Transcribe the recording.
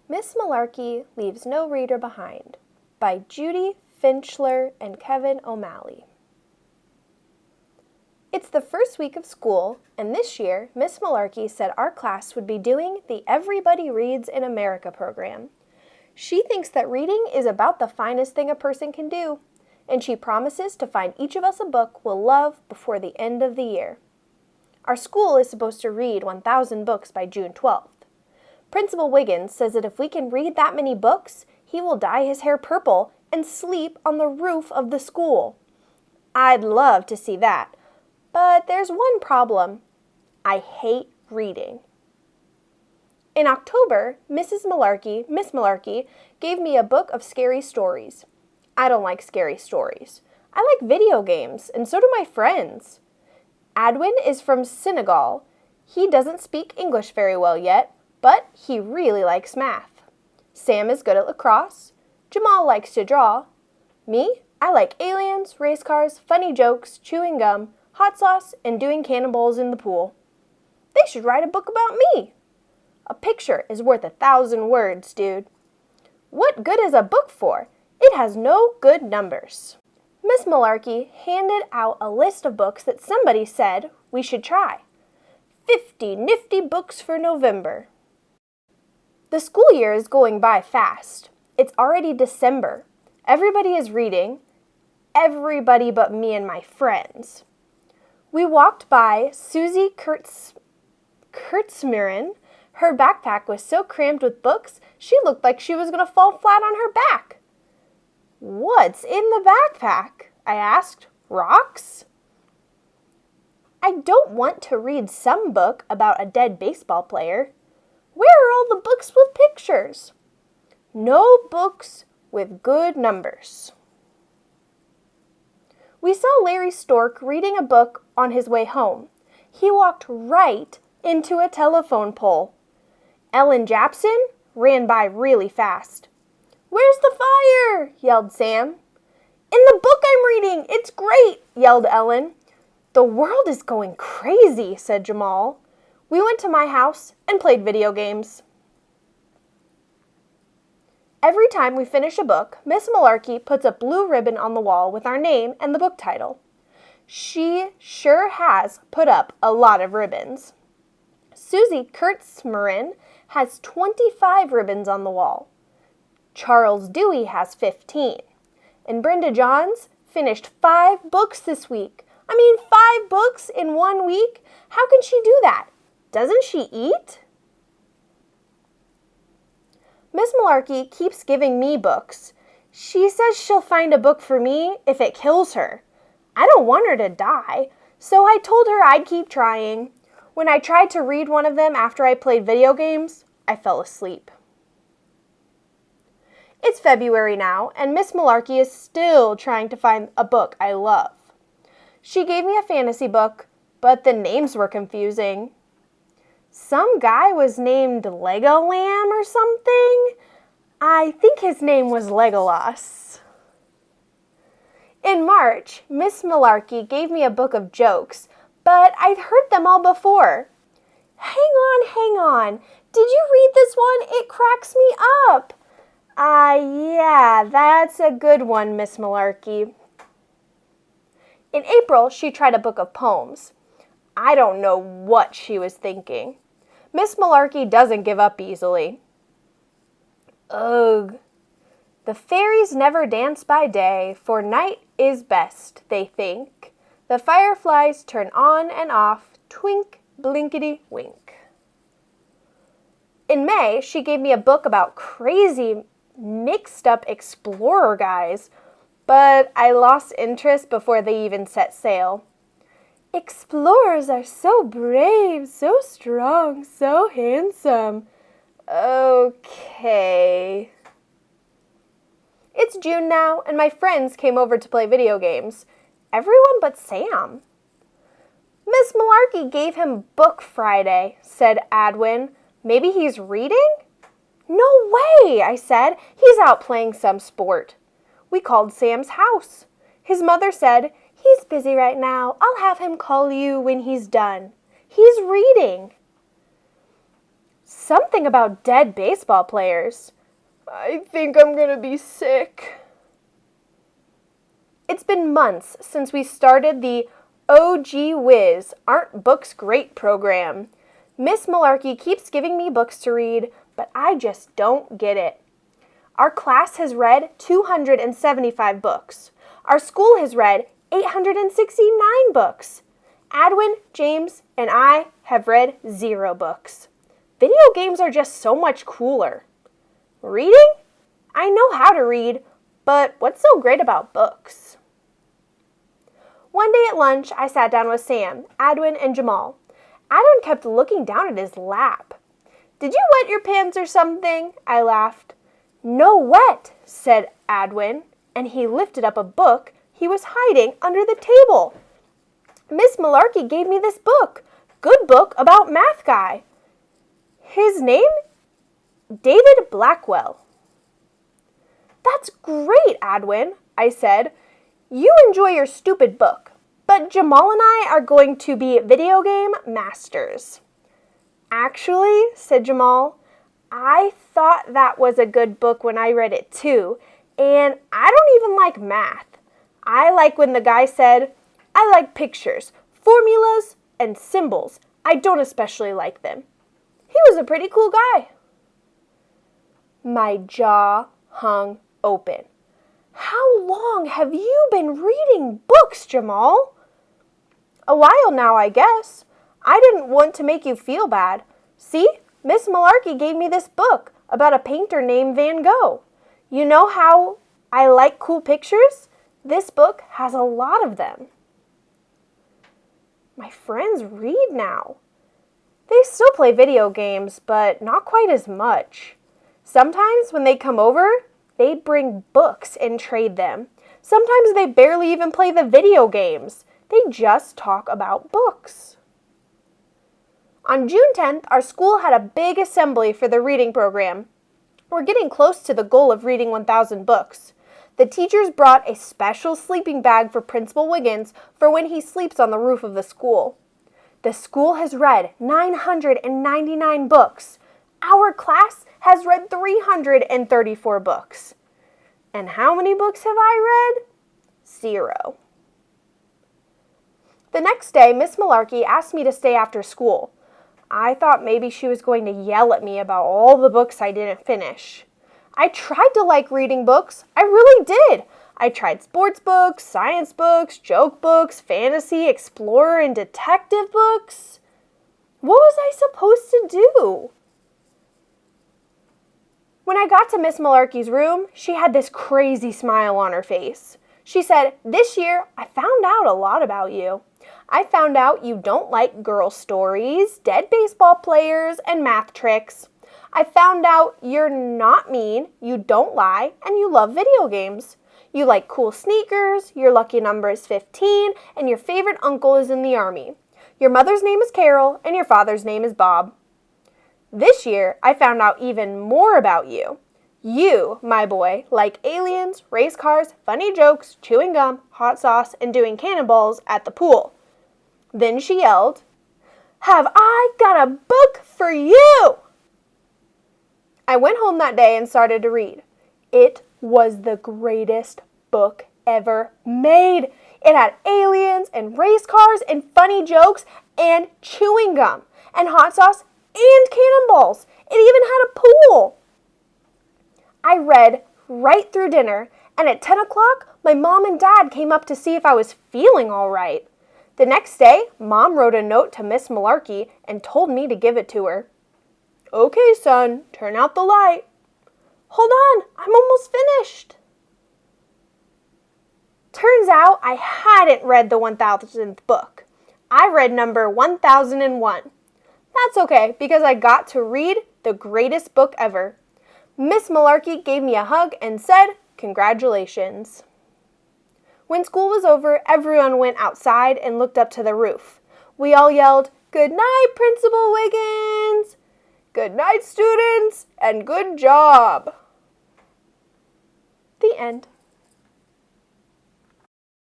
Miss Malarkey Leaves No Reader Behind by Judy Finchler and Kevin O'Malley. It's the first week of school, and this year, Miss Malarkey said our class would be doing the Everybody Reads in America program. She thinks that reading is about the finest thing a person can do, and she promises to find each of us a book we'll love before the end of the year. Our school is supposed to read 1,000 books by June 12th. Principal Wiggins says that if we can read that many books, he will dye his hair purple and sleep on the roof of the school. I'd love to see that, but there's one problem. I hate reading. In October, Miss Malarkey, gave me a book of scary stories. I don't like scary stories. I like video games, and so do my friends. Adwin is from Senegal. He doesn't speak English very well yet, but he really likes math. Sam is good at lacrosse. Jamal likes to draw. Me, I like aliens, race cars, funny jokes, chewing gum, hot sauce, and doing cannonballs in the pool. They should write a book about me. A picture is worth 1,000 words, dude. What good is a book for? It has no good numbers. Miss Malarkey handed out a list of books that somebody said we should try. 50 nifty books for November. The school year is going by fast. It's already December. Everybody is reading. Everybody but me and my friends. We walked by Susie Kurtzmiren. Her backpack was so crammed with books, she looked like she was going to fall flat on her back. What's in the backpack? I asked. Rocks? I don't want to read some book about a dead baseball player. Where are all the books with pictures? No books with good numbers. We saw Larry Stork reading a book on his way home. He walked right into a telephone pole. Ellen Japson ran by really fast. "Where's the fire?" yelled Sam. "In the book I'm reading! It's great!" yelled Ellen. "The world is going crazy," said Jamal. We went to my house and played video games. Every time we finish a book, Miss Malarkey puts a blue ribbon on the wall with our name and the book title. She sure has put up a lot of ribbons. Susie Kurtzmiren has 25 ribbons on the wall. Charles Dewey has 15. And Brenda Johns finished 5 books this week. 5 books in 1 week? How can she do that? Doesn't she eat? Miss Malarkey keeps giving me books. She says she'll find a book for me if it kills her. I don't want her to die, so I told her I'd keep trying. When I tried to read one of them after I played video games, I fell asleep. It's February now, and Miss Malarkey is still trying to find a book I love. She gave me a fantasy book, but the names were confusing. Some guy was named Legolam or something. I think his name was Legolas. In March, Miss Malarkey gave me a book of jokes, but I'd heard them all before. Hang on. Did you read this one? It cracks me up. Yeah, that's a good one, Miss Malarkey. In April, she tried a book of poems. I don't know what she was thinking. Miss Malarkey doesn't give up easily. Ugh. The fairies never dance by day, for night is best, they think. The fireflies turn on and off, twink, blinkety, wink. In May, she gave me a book about crazy, mixed-up explorer guys, but I lost interest before they even set sail. Explorers are so brave, so strong, so handsome. Okay. It's June now, and my friends came over to play video games. Everyone but Sam. Miss Malarkey gave him Book Friday, said Adwin. Maybe he's reading? No way, I said. He's out playing some sport. We called Sam's house. His mother said, "He's busy right now. I'll have him call you when he's done. He's reading." something about dead baseball players. I think I'm gonna be sick. It's been months since we started the Oh Gee Whiz, Aren't Books Great program. Miss Malarkey keeps giving me books to read, but I just don't get it. Our class has read 275 books. Our school has read 869 books. Adwin, James, and I have read 0 books. Video games are just so much cooler. Reading? I know how to read, but what's so great about books? One day at lunch, I sat down with Sam, Adwin, and Jamal. Adwin kept looking down at his lap. Did you wet your pants or something? I laughed. No wet, said Adwin, and he lifted up a book he was hiding under the table. Miss Malarkey gave me this book. Good book about math guy. His name? David Blackwell. That's great, Adwin, I said. You enjoy your stupid book, but Jamal and I are going to be video game masters. Actually, said Jamal, I thought that was a good book when I read it too, and I don't even like math. I like when the guy said, I like pictures, formulas, and symbols. I don't especially like them. He was a pretty cool guy. My jaw hung open. How long have you been reading books, Jamal? A while now, I guess. I didn't want to make you feel bad. See, Miss Malarkey gave me this book about a painter named Van Gogh. You know how I like cool pictures? This book has a lot of them. My friends read now. They still play video games, but not quite as much. Sometimes when they come over, they bring books and trade them. Sometimes they barely even play the video games. They just talk about books. On June 10th, our school had a big assembly for the reading program. We're getting close to the goal of reading 1,000 books. The teachers brought a special sleeping bag for Principal Wiggins for when he sleeps on the roof of the school. The school has read 999 books. Our class has read 334 books. And how many books have I read? 0. The next day, Miss Malarkey asked me to stay after school. I thought maybe she was going to yell at me about all the books I didn't finish. I tried to like reading books. I really did. I tried sports books, science books, joke books, fantasy, explorer, and detective books. What was I supposed to do? When I got to Miss Malarkey's room, she had this crazy smile on her face. She said, "This year, I found out a lot about you. I found out you don't like girl stories, dead baseball players, and math tricks. I found out you're not mean, you don't lie, and you love video games. You like cool sneakers, your lucky number is 15, and your favorite uncle is in the army. Your mother's name is Carol, and your father's name is Bob. This year, I found out even more about you. You, my boy, like aliens, race cars, funny jokes, chewing gum, hot sauce, and doing cannonballs at the pool." Then she yelled, "Have I got a book for you?" I went home that day and started to read. It was the greatest book ever made. It had aliens and race cars and funny jokes and chewing gum and hot sauce and cannonballs. It even had a pool. I read right through dinner, and at 10 o'clock, my mom and dad came up to see if I was feeling all right. The next day, Mom wrote a note to Miss Malarkey and told me to give it to her. "Okay, son, turn out the light." "Hold on, I'm almost finished." Turns out I hadn't read the 1,000th book. I read number 1001. That's okay, because I got to read the greatest book ever. Miss Malarkey gave me a hug and said, "Congratulations." When school was over, everyone went outside and looked up to the roof. We all yelled, "Good night, Principal Wiggins!" "Good night, students!" and "Good job!" The end.